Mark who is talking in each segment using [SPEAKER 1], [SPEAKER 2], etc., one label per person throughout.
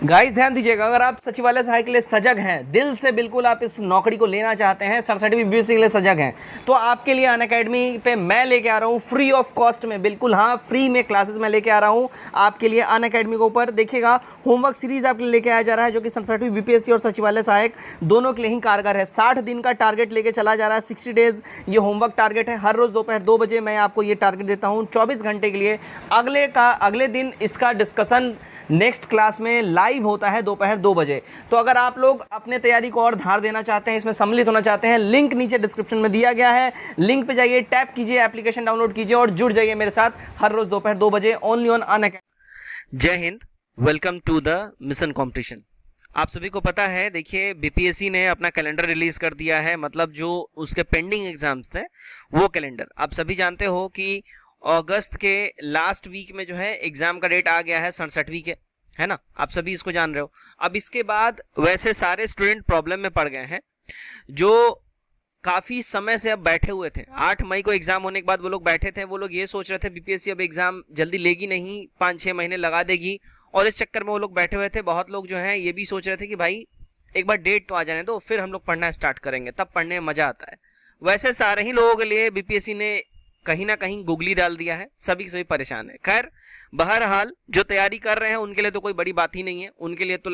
[SPEAKER 1] Guys ध्यान दीजिएगा, अगर आप सचिवालय सहायक के लिए सजग हैं, दिल से बिल्कुल आप इस नौकरी को लेना चाहते हैं, सरसठी बीपीएससी के लिए सजग हैं, तो आपके लिए अनअकैडमी पे मैं लेके आ रहा हूँ फ्री ऑफ कॉस्ट में, बिल्कुल हाँ फ्री में क्लासेस मैं लेके आ रहा हूँ आपके लिए अनअकैडमी के ऊपर। देखिएगा होमवर्क सीरीज आपके लिए लेके आया जा रहा है जो कि सरसठी बीपीएससी और सचिवालय सहायक दोनों के लिए ही कारगर है। 60 दिन का टारगेट लेके चला जा रहा है, 60 डेज ये होमवर्क टारगेट है। हर रोज दोपहर 2 बजे मैं आपको ये टारगेट देता हूँ 24 घंटे के लिए। अगले दिन इसका डिस्कशन नेक्स्ट क्लास में लाइव होता है दोपहर 2 बजे। तो अगर आप लोग अपने तैयारी को और धार देना चाहते हैं, इसमें सम्मिलित होना चाहते हैं, लिंक नीचे डिस्क्रिप्शन में दिया गया है, लिंक पे जाइए, टैप कीजिए, एप्लीकेशन डाउनलोड कीजिए और जुड़ जाइए मेरे साथ हर रोज दोपहर 2 बजे ओनली ऑन अनअकैडमी। जय हिंद, welcome to the mission competition. आप सभी को पता है, देखिए बीपीएससी ने अपना कैलेंडर रिलीज कर दिया है, मतलब जो उसके पेंडिंग एग्जाम्स थे वो कैलेंडर। आप सभी जानते हो कि अगस्त के लास्ट वीक में जो है एग्जाम का डेट आ गया है 67वीं के, है ना, आप सभी इसको जान रहे हो। अब इसके बाद वैसे सारे स्टूडेंट प्रॉब्लम में पड़ गए हैं जो काफी समय से अब बैठे हुए थे। 8 मई को एग्जाम होने के बाद वो लोग बैठे थे, वो लोग ये सोच रहे थे बीपीएससी अब एग्जाम जल्दी लेगी नहीं, 5-6 महीने लगा देगी, और इस चक्कर में वो लोग बैठे हुए थे। बहुत लोग जो है ये भी सोच रहे थे कि भाई एक बार डेट तो आ जाने दो, फिर हम लोग पढ़ना स्टार्ट करेंगे, तब पढ़ने में मजा आता है। वैसे सारे ही लोगों के लिए बीपीएससी ने कहीं ना कहीं गुगली डाल दिया है, सभी सभी परेशान है। खैर बहरहाल जो तैयारी कर रहे हैं उनके लिए तो कोई बड़ी बात ही नहीं है, उनके लिए तो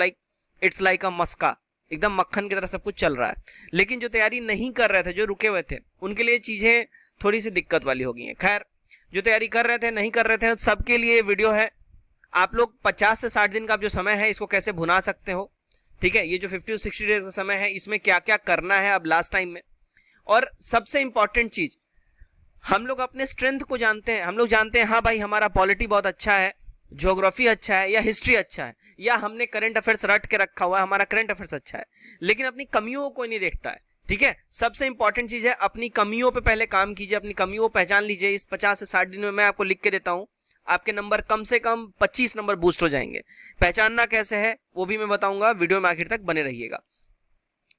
[SPEAKER 1] इट्स लाइक अ मस्का, एकदम मक्खन की तरह सब कुछ चल रहा है। लेकिन जो तैयारी नहीं कर रहे थे, जो रुके हुए थे, उनके लिए चीजें थोड़ी सी दिक्कत वाली हो गई हैं। खैर जो तैयारी कर रहे थे, नहीं कर रहे थे, सबके लिए वीडियो है। आप लोग 50 से 60 दिन का जो समय है इसको कैसे भुना सकते हो, ठीक है, ये जो 50 से 60 डेज का समय है इसमें क्या क्या करना है अब लास्ट टाइम में। और सबसे इंपॉर्टेंट चीज, हम लोग अपने स्ट्रेंथ को जानते हैं, हम लोग जानते हैं हाँ भाई हमारा पॉलिटी बहुत अच्छा है, ज्योग्राफी अच्छा है, या हिस्ट्री अच्छा है, या हमने करंट अफेयर्स रट के रखा हुआ है, हमारा करंट अफेयर्स अच्छा है, लेकिन अपनी कमियों को कोई नहीं देखता है। ठीक है, सबसे इंपॉर्टेंट चीज है अपनी कमियों पे पहले काम कीजिए, अपनी कमियों को पहचान लीजिए। इस 50 से 60 दिन में मैं आपको लिख के देता हूं, आपके नंबर कम से कम 25 नंबर बूस्ट हो जाएंगे। पहचानना कैसे है वो भी मैं बताऊंगा, वीडियो में आखिर तक बने रहिएगा।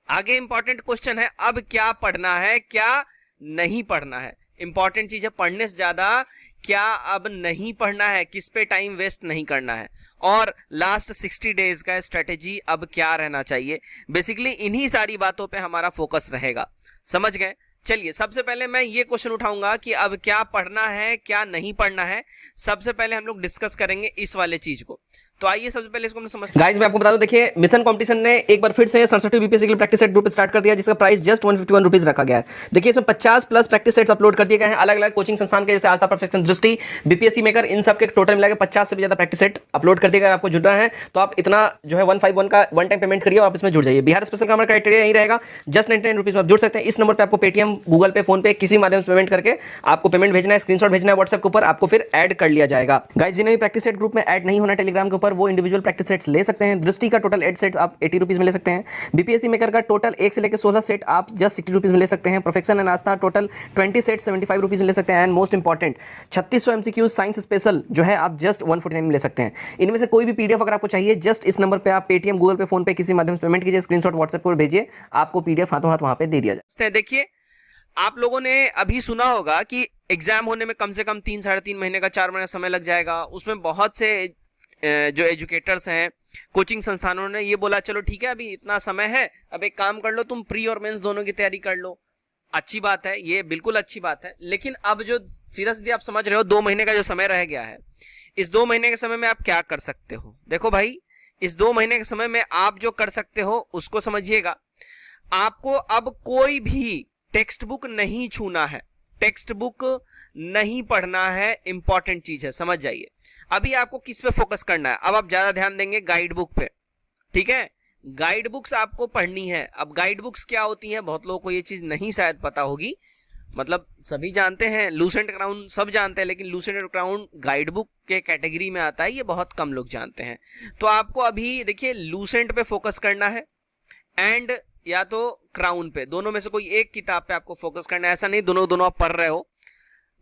[SPEAKER 1] आगे इंपॉर्टेंट क्वेश्चन है, अब क्या पढ़ना है क्या नहीं पढ़ना है। इंपॉर्टेंट चीज है, पढ़ने से ज्यादा क्या अब नहीं पढ़ना है, किस पे टाइम वेस्ट नहीं करना है, और लास्ट 60 डेज का स्ट्रेटेजी अब क्या रहना चाहिए। बेसिकली इन्हीं सारी बातों पे हमारा फोकस रहेगा, समझ गए। चलिए सबसे पहले मैं ये क्वेश्चन उठाऊंगा कि अब क्या पढ़ना है क्या नहीं पढ़ना है। सबसे पहले हम लोग डिस्कस करेंगे इस वाले चीज को, तो आइए सबसे पहले इसको हम समझते हैं। गाइस मैं आपको बता दूं, देखिए मिशन कंपटीशन ने एक बार फिर से 67 बीपीएससी के लिए प्रैक्टिस सेट ग्रुप स्टार्ट कर दिया, जिसका प्राइस जस्ट 151 रुपीज रखा गया है। देखिए इसमें 50+ प्रैक्टिस सेट्स अपलोड कर दिए गए हैं अलग अलग कोचिंग संस्थान के, जैसे आस्था, परफेक्शन, दृष्टि, बीपीएससी मेकर, इन सब के टोटल मिलाकर 50 से भी ज्यादा प्रैक्टिस सेट अपलोड कर दिए गए। आपको जुड़ना है तो आप इतना जो है 151 का वन टाइम पेमेंट करिए और आप इसमें जुड़ जाइए। बिहार स्पेशल का हमारा क्राइटेरिया यही रहेगा, जस्ट 99 रुपीज में आप जुड़ सकते हैं। इस नंबर पर आपको पेटीएम, गूगल पे, फोन पे किसी माध्यम से पेमेंट करके आपको पेमेंट भेजना है, स्क्रीनशॉट भेजना है व्हाट्सएप के ऊपर, आपको फिर ऐड कर लिया जाएगा। गाइस जिन्हें भी प्रैक्टिस सेट ग्रुप में ऐड नहीं होना टेलीग्राम के ऊपर, वो इंडिविजुअल प्रैक्टिस सेट्स ले सकते हैं। दृष्टि का टोटल 8 सेट्स आप 80 रुपीज में ले सकते हैं। बीपीएससी मेकर का टोटल 1 से लेकर 16 सेट आप जस्ट 60 रुपीज में ले सकते हैं। Perfection and Aastha total 20 set 75 rupees में ले सकते हैं। And most important 3600 MCQ science special जो है आप जस्ट 149 में ले सकते हैं। इनमें से कोई भी पीडीएफ अगर आपको चाहिए, जस्ट इस नंबर पे आप पेटीएम, गूगल पे, फोन पे किसी माध्यम से पेमेंट कीजिए, स्क्रीनशॉट व्हाट्सएप पर भेजिए, आपको पीडीएफ हाथों हाथ वहां पे दे दिया जाए। देखिए आप लोगों ने अभी सुना होगा कि एग्जाम होने में कम से कम 3-3.5 महीने का 4 महीने समय लग जाएगा। उसमें बहुत से जो एजुकेटर्स हैं, कोचिंग संस्थानों ने ये बोला चलो ठीक है अभी इतना समय है, अब एक काम कर लो तुम प्री और मेंस दोनों की तैयारी कर लो। अच्छी बात है, ये बिल्कुल अच्छी बात है, लेकिन अब जो सीधा सीधी आप समझ रहे हो 2 महीने का जो समय रह गया है, इस 2 महीने के समय में आप क्या कर सकते हो। देखो भाई, इस 2 महीने के समय में आप जो कर सकते हो उसको समझिएगा। आपको अब कोई भी टेक्स्ट बुक नहीं छूना है, टेक्स्ट बुक नहीं पढ़ना है, इंपॉर्टेंट चीज है, समझ जाइए। अभी आपको किस पे फोकस करना है, अब आप ज्यादा ध्यान देंगे गाइड बुक पे, ठीक है। गाइड बुक्स आपको पढ़नी है। अब गाइड बुक्स क्या होती हैं, बहुत लोगों को ये चीज नहीं शायद पता होगी, मतलब सभी जानते हैं, लूसेंट क्राउन सब जानते हैं, लेकिन लूसेंट क्राउन गाइड बुक के कैटेगरी में आता है, ये बहुत कम लोग जानते हैं। तो आपको अभी देखिए लूसेंट पे फोकस करना है एंड या तो क्राउन पे, दोनों में से कोई एक किताब पे आपको फोकस करना है। ऐसा नहीं दोनों आप पढ़ रहे हो,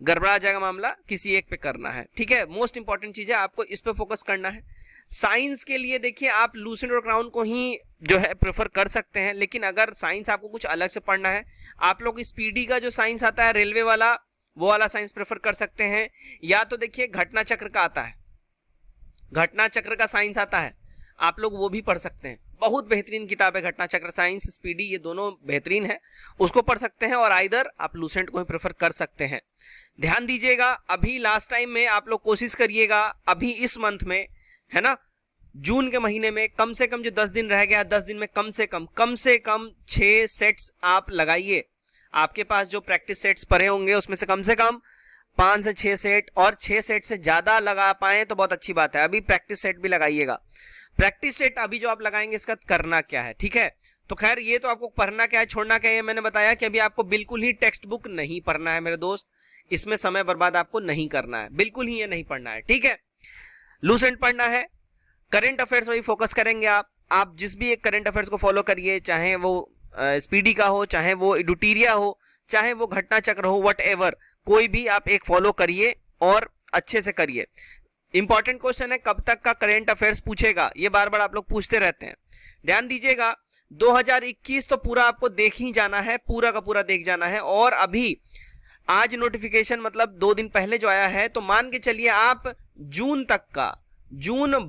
[SPEAKER 1] गड़बड़ा जाएगा मामला, किसी एक पे करना है, ठीक है। मोस्ट इंपॉर्टेंट चीज है, आपको इस पे फोकस करना है। साइंस के लिए देखिए आप लूसेंट और क्राउन को ही जो है प्रेफर कर सकते हैं, लेकिन अगर साइंस आपको कुछ अलग से पढ़ना है, आप लोग स्पीडी का जो साइंस आता है रेलवे वाला, वो वाला साइंस प्रेफर कर सकते हैं। या तो देखिए घटना चक्र का आता है, घटना चक्र का साइंस आता है, आप लोग वो भी पढ़ सकते हैं। बहुत बेहतरीन किताब है घटना चक्र, साइंस, स्पीडी, ये दोनों बेहतरीन है, उसको पढ़ सकते हैं। और आइदर आप लूसेंट को ही प्रेफर कर सकते हैं। ध्यान दीजिएगा, अभी लास्ट टाइम में आप लोग कोशिश करिएगा, अभी इस मंथ में है ना, जून के महीने में कम से कम जो 10 दिन रह गया, 10 दिन में कम से कम 6 सेट्स आप लगाइए। आपके पास जो प्रैक्टिस सेट्स पड़े होंगे उसमें से कम 5 से 6 सेट, और 6 सेट से ज्यादा लगा पाए तो बहुत अच्छी बात है। अभी प्रैक्टिस सेट भी लगाइएगा। प्रैक्टिस सेट अभी जो आप लगाएंगे इसका करना क्या है, ठीक है। तो खैर ये तो आपको पढ़ना क्या है, छोड़ना क्या है, मैंने बताया कि अभी आपको बिल्कुल ही टेक्स्ट बुक नहीं पढ़ना है मेरे दोस्त, इसमें समय बर्बाद आपको नहीं करना है, बिल्कुल ही ये नहीं पढ़ना है, ठीक है। लूसेंट पढ़ना है, करंट अफेयर्स में फोकस करेंगे आप जिस भी एक करंट अफेयर्स को फॉलो करिए, चाहे वो स्पीडी का हो, चाहे वो एडुटीरिया हो, चाहे वो घटना चक्र हो, व्हाटएवर, कोई भी आप एक फॉलो करिए और अच्छे से करिए। इंपॉर्टेंट क्वेश्चन है कब तक का करंट अफेयर्स पूछेगा, ये बार बार आप लोग पूछते रहते हैं। ध्यान दीजिएगा, 2021 तो पूरा आपको देख ही जाना है, पूरा का पूरा देख जाना है। और अभी आज नोटिफिकेशन मतलब 2 दिन पहले जो आया है, तो मान के चलिए आप जून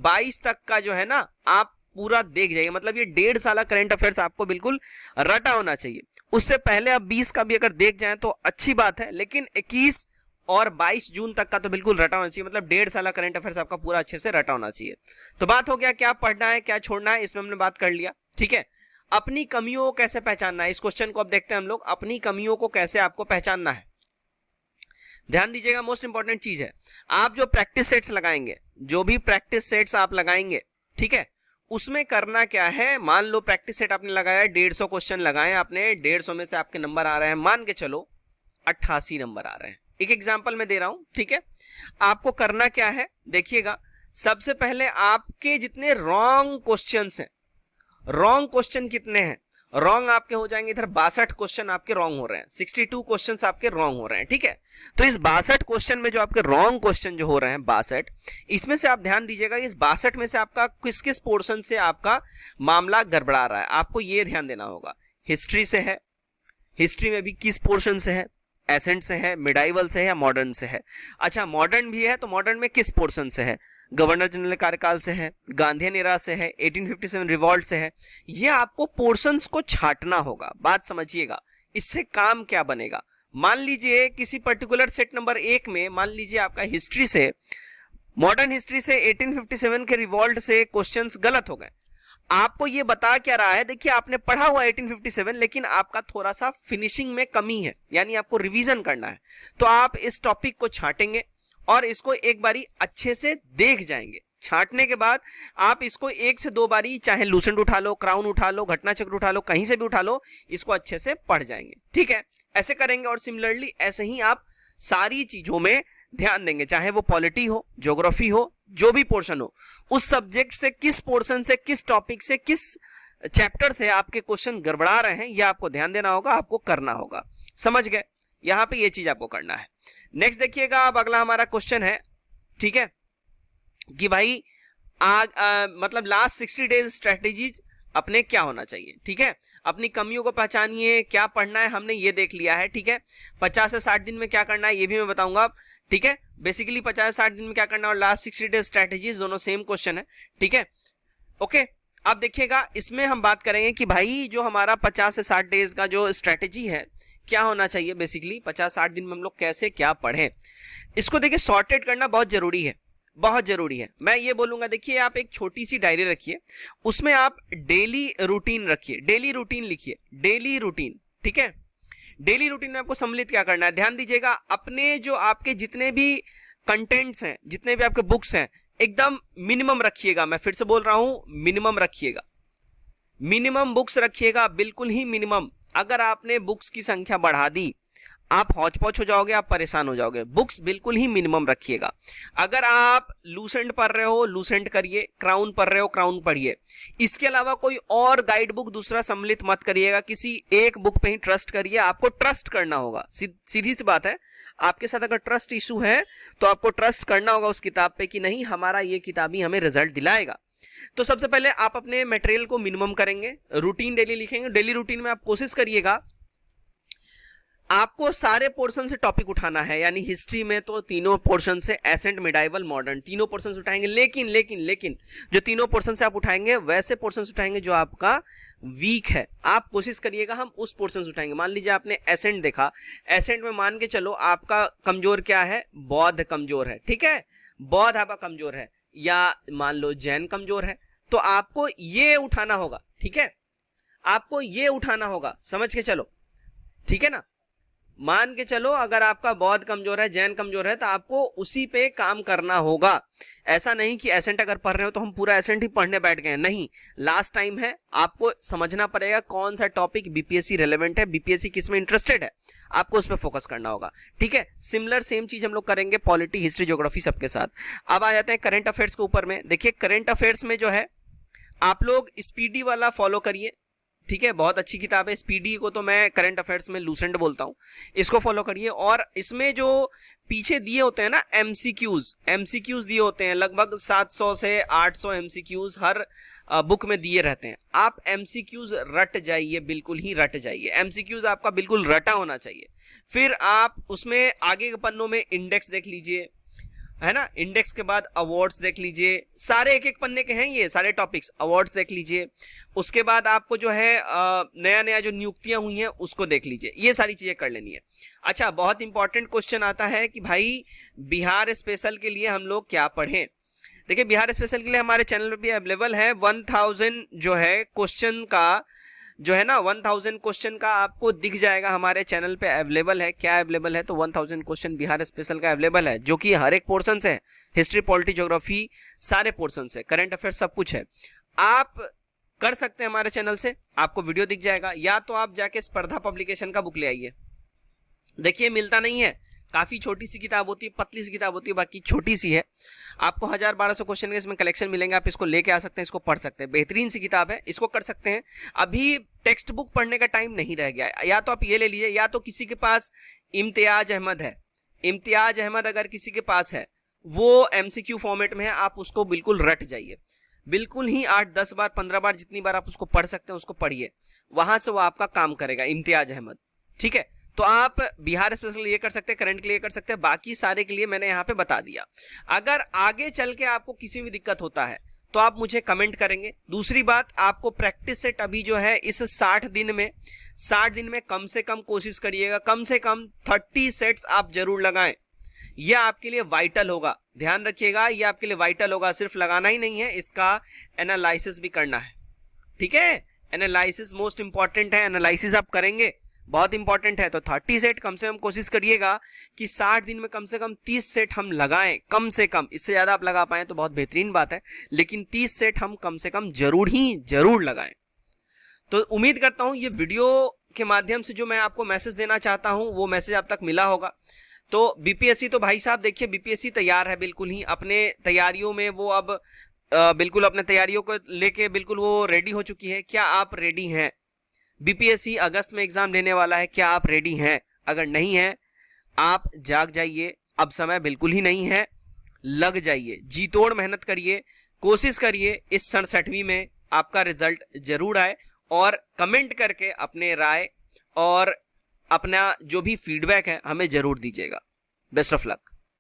[SPEAKER 1] 22 तक का जो है ना, आप पूरा देख जाइए। मतलब ये 1.5 साल करंट अफेयर्स आपको बिल्कुल रटा होना चाहिए। उससे पहले आप 20 का भी अगर देख जाएं तो अच्छी बात है, लेकिन 21 और 22 जून तक का तो बिल्कुल रटा होना चाहिए। मतलब 1.5 साल करंट अफेयर्स आपका पूरा अच्छे से रटा होना चाहिए। तो बात हो गया क्या पढ़ना है क्या छोड़ना है, इसमें हमने बात कर लिया, ठीक है। अपनी कमियों को कैसे पहचानना है, इस क्वेश्चन को अब देखते हैं हम लोग। अपनी कमियों को कैसे आपको पहचानना है, ध्यान दीजिएगा, मोस्ट इंपॉर्टेंट चीज है। आप जो प्रैक्टिस सेट्स लगाएंगे, जो भी प्रैक्टिस सेट्स आप लगाएंगे, ठीक है, उसमें करना क्या है। मान लो प्रैक्टिस सेट आपने लगाया, 150 क्वेश्चन लगाए आपने, 150 में से आपके नंबर आ रहे हैं, मान के चलो 88 नंबर आ रहे हैं। एक एग्जांपल मैं दे रहा हूं, ठीक है। आपको करना क्या है, देखिएगा, सबसे पहले आपके जितने रॉन्ग क्वेश्चंस हैं, रॉन्ग क्वेश्चन कितने हैं, रॉन्ग आपके हो जाएंगे इधर 62 क्वेश्चन आपके रॉन्ग हो रहे हैं, 62 क्वेश्चंस आपके रॉन्ग हो रहे हैं, ठीक है। तो इस 62 क्वेश्चन में जो आपके रॉन्ग क्वेश्चन जो हो रहे हैं 62, इसमें से आप ध्यान दीजिएगा, इस 62 में से आपका किस किस पोर्शन से आपका मामला गड़बड़ा रहा है, आपको ये ध्यान देना होगा। हिस्ट्री से है, हिस्ट्री में भी किस पोर्शन से है, एसेंट से है, मिडाइवल से है या मॉडर्न से है। अच्छा मॉडर्न भी है तो मॉडर्न में किस पोर्शन से है, गवर्नर जनरल कार्यकाल से है, गांधीयन एरा से है, 1857 रिवॉल्ट से है। ये आपको पोर्शंस को छांटना होगा। बात समझिएगा, इससे काम क्या बनेगा। मान लीजिए किसी पर्टिकुलर सेट नंबर 1 में, मान लीजिए आपका हिस्ट्री से, मॉडर्न हिस्ट्री से 1857 के रिवॉल्ट से क्वेश्चंस गलत हो गए। आपको ये बता क्या रहा है, देखिए आपने पढ़ा हुआ 1857, लेकिन आपका थोड़ा सा फिनिशिंग में कमी है, यानी आपको रिवीजन करना है। तो आप इस टॉपिक को छांटेंगे और इसको एक बारी अच्छे से देख जाएंगे। छांटने के बाद आप इसको 1 से 2 बारी, चाहे लूसेंट उठा लो, क्राउन उठा लो, घटना चक्र उठा लो, कहीं से भी उठा लो, इसको अच्छे से पढ़ जाएंगे, ठीक है। ऐसे करेंगे और सिमिलरली ऐसे ही आप सारी चीजों में ध्यान देंगे, चाहे वो पॉलिटी हो, ज्योग्राफी हो, जो भी पोर्शन हो, उस सब्जेक्ट से किस पोर्शन से, किस टॉपिक से, किस चैप्टर से आपके क्वेश्चन गड़बड़ा रहे हैं, ये आपको ध्यान देना होगा, आपको करना होगा। समझ गए, यहां पे ये चीज आपको करना है। नेक्स्ट देखिएगा, अब अगला हमारा क्वेश्चन है, ठीक है, कि भाई मतलब लास्ट 60 डेज स्ट्रेटेजीज अपने क्या होना चाहिए, ठीक है। अपनी कमियों को पहचानिए, क्या पढ़ना है हमने ये देख लिया है, ठीक है। 50 से 60 दिन में क्या करना है ये भी मैं बताऊंगा, ठीक है। बेसिकली 50 से 60 दिन में क्या करना है और लास्ट 60 डेज स्ट्रेटेजीज दोनों सेम क्वेश्चन है, ठीक है, ओके। अब देखिएगा, इसमें हम बात करेंगे कि भाई जो हमारा 50 से 60 डेज का जो स्ट्रेटेजी है क्या होना चाहिए। बेसिकली 50-60 दिन में हम लोग कैसे क्या पढ़ें, इसको देखिए सॉर्टेड करना बहुत जरूरी है, बहुत जरूरी है। मैं ये बोलूंगा, देखिए आप एक छोटी सी डायरी रखिए, उसमें आप डेली रूटीन रखिए, डेली रूटीन लिखिए, डेली रूटीन, ठीक है। डेली रूटीन में आपको सम्मिलित क्या करना है, ध्यान दीजिएगा, अपने जो आपके जितने भी कंटेंट्स हैं, जितने भी आपके बुक्स हैं, एकदम मिनिमम रखिएगा। मैं फिर से बोल रहा हूं, मिनिमम रखिएगा, मिनिमम बुक्स रखिएगा, बिल्कुल ही मिनिमम। अगर आपने बुक्स की संख्या बढ़ा दी, आप हौच पौच हो जाओगे, आप परेशान हो जाओगे। बुक्स बिल्कुल ही मिनिमम रखिएगा। अगर आप लूसेंट पढ़ रहे हो, लूसेंट करिए, क्राउन पढ़ रहे हो, क्राउन पढ़िए। इसके अलावा कोई और गाइड बुक दूसरा सम्मिलित मत करिएगा, किसी एक बुक पे ही ट्रस्ट करिए। आपको ट्रस्ट करना होगा, सीधी सी बात है। आपके साथ अगर ट्रस्ट इशू है तो आपको ट्रस्ट करना होगा उस किताब पे कि नहीं, हमारा ये किताब ही हमें रिजल्ट दिलाएगा। तो सबसे पहले आप अपने मटेरियल को मिनिमम करेंगे, रूटीन डेली लिखेंगे। डेली रूटीन में आप कोशिश करिएगा आपको सारे पोर्शन से टॉपिक उठाना है, यानी हिस्ट्री में तो तीनों पोर्शन से, एसेंट, मिडाइवल, मॉडर्न, तीनों पोर्शन से उठाएंगे। लेकिन लेकिन लेकिन जो तीनों पोर्शन से आप उठाएंगे वैसे पोर्शन से उठाएंगे जो आपका वीक है। आप कोशिश करिएगा हम उस पोर्शन से उठाएंगे। मान लीजिए आपने एसेंट देखा, एसेंट में मान के चलो आपका कमजोर क्या है, बौद्ध कमजोर है, ठीक है, बौद्ध आपका कमजोर है, या मान लो जैन कमजोर है, तो आपको ये उठाना होगा, ठीक है, आपको ये उठाना होगा, समझ के चलो, ठीक है ना। मान के चलो अगर आपका बौद्ध कमजोर है, जैन कमजोर है, तो आपको उसी पे काम करना होगा। ऐसा नहीं कि एसेंट अगर पढ़ रहे हो तो हम पूरा एसेंट ही पढ़ने बैठ गए, नहीं, लास्ट टाइम है, आपको समझना पड़ेगा कौन सा टॉपिक बीपीएससी रेलेवेंट है, बीपीएससी किस में इंटरेस्टेड है, आपको उस पर फोकस करना होगा, ठीक है। सिमिलर सेम चीज हम लोग करेंगे पॉलिटी, हिस्ट्री, ज्योग्राफी सबके साथ। अब आ जाते हैं करंट अफेयर्स के ऊपर में। देखिए करंट अफेयर्स में जो है आप लोग स्पीडी वाला फॉलो करिए, ठीक है, बहुत अच्छी किताब है। स्पीडी को तो मैं करंट अफेयर्स में लूसेंट बोलता हूं, इसको फॉलो करिए। और इसमें जो पीछे दिए होते हैं ना एमसीक्यूज दिए होते हैं, लगभग 700 से 800 एमसीक्यूज हर बुक में दिए रहते हैं। आप एमसीक्यूज रट जाइए, बिल्कुल ही रट जाइए, एमसीक्यूज आपका बिल्कुल रटा होना चाहिए। फिर आप उसमें आगे के पन्नों में इंडेक्स देख लीजिए, है ना, इंडेक्स के बाद अवार्ड्स देख लीजिए, सारे एक एक पन्ने के हैं ये सारे टॉपिक्स, अवार्ड्स देख लीजिए। उसके बाद आपको जो है नया नया जो नियुक्तियां हुई हैं उसको देख लीजिए, ये सारी चीजें कर लेनी है। अच्छा, बहुत इंपॉर्टेंट क्वेश्चन आता है कि भाई बिहार स्पेशल के लिए हम लोग क्या पढ़ें। देखिए बिहार स्पेशल के लिए हमारे चैनल पर भी अवेलेबल है 1000 जो है क्वेश्चन का, जो है ना 1000 क्वेश्चन का आपको दिख जाएगा हमारे चैनल पे अवेलेबल है। क्या अवेलेबल है, तो 1000 क्वेश्चन बिहार स्पेशल का अवेलेबल है, जो कि हर एक पोर्शन से है, हिस्ट्री, पॉलिटी, ज्योग्राफी, सारे पोर्शन से, करंट अफेयर सब कुछ है। आप कर सकते हैं हमारे चैनल से, आपको वीडियो दिख जाएगा, या तो आप जाके स्पर्धा पब्लिकेशन का बुक ले आइए। देखिए मिलता नहीं है, काफी छोटी सी किताब होती है, पतली सी किताब होती है, बाकी छोटी सी है। आपको 1000-1200 क्वेश्चन के इसमें कलेक्शन मिलेंगे, आप इसको लेके आ सकते हैं, इसको पढ़ सकते हैं, बेहतरीन सी किताब है, इसको कर सकते हैं। अभी टेक्स्ट बुक पढ़ने का टाइम नहीं रह गया, या तो आप ये ले लीजिए, या तो किसी के पास इम्तियाज अहमद है, इम्तियाज अहमद अगर किसी के पास है, वो एमसीक्यू फॉर्मेट में है, आप उसको बिल्कुल रट जाइए, बिल्कुल ही 8-10 बार 15 बार जितनी बार आप उसको पढ़ सकते हैं उसको पढ़िए, वहां से वो आपका काम करेगा, इम्तियाज अहमद, ठीक है। तो आप बिहार स्पेशल के लिए कर सकते हैं, करंट के लिए कर सकते हैं, बाकी सारे के लिए मैंने यहाँ पे बता दिया। अगर आगे चल के आपको किसी भी दिक्कत होता है तो आप मुझे कमेंट करेंगे। दूसरी बात, आपको प्रैक्टिस सेट अभी जो है इस 60 दिन में कम से कम कोशिश करिएगा, कम से कम 30 सेट्स आप जरूर लगाएं, यह आपके लिए वाइटल होगा, ध्यान रखिएगा, ये आपके लिए वाइटल होगा। सिर्फ लगाना ही नहीं है, इसका एनालिसिस भी करना है, ठीक है, एनालिसिस मोस्ट इंपॉर्टेंट है, एनालिसिस आप करेंगे, बहुत इंपॉर्टेंट है। तो 30 सेट कम से कम कोशिश करिएगा कि 60 दिन में कम से कम 30 सेट हम लगाएं, कम से कम, इससे ज्यादा आप लगा पाए तो बहुत बेहतरीन बात है, लेकिन 30 सेट हम कम से कम जरूर लगाएं। तो उम्मीद करता हूं ये वीडियो के माध्यम से जो मैं आपको मैसेज देना चाहता हूं वो मैसेज आप तक मिला होगा। तो बीपीएससी तो भाई साहब देखिए, बीपीएससी तैयार है, बिल्कुल ही अपने तैयारियों में वो अब बिल्कुल अपने तैयारियों को लेके बिल्कुल वो रेडी हो चुकी है। क्या आप रेडी हैं? बीपीएससी अगस्त में एग्जाम लेने वाला है, क्या आप रेडी हैं? अगर नहीं है आप जाग जाइए, अब समय बिल्कुल ही नहीं है, लग जाइए, जी तोड़ मेहनत करिए, कोशिश करिए इस 67वीं में आपका रिजल्ट जरूर आए, और कमेंट करके अपने राय और अपना जो भी फीडबैक है हमें जरूर दीजिएगा। Best of luck.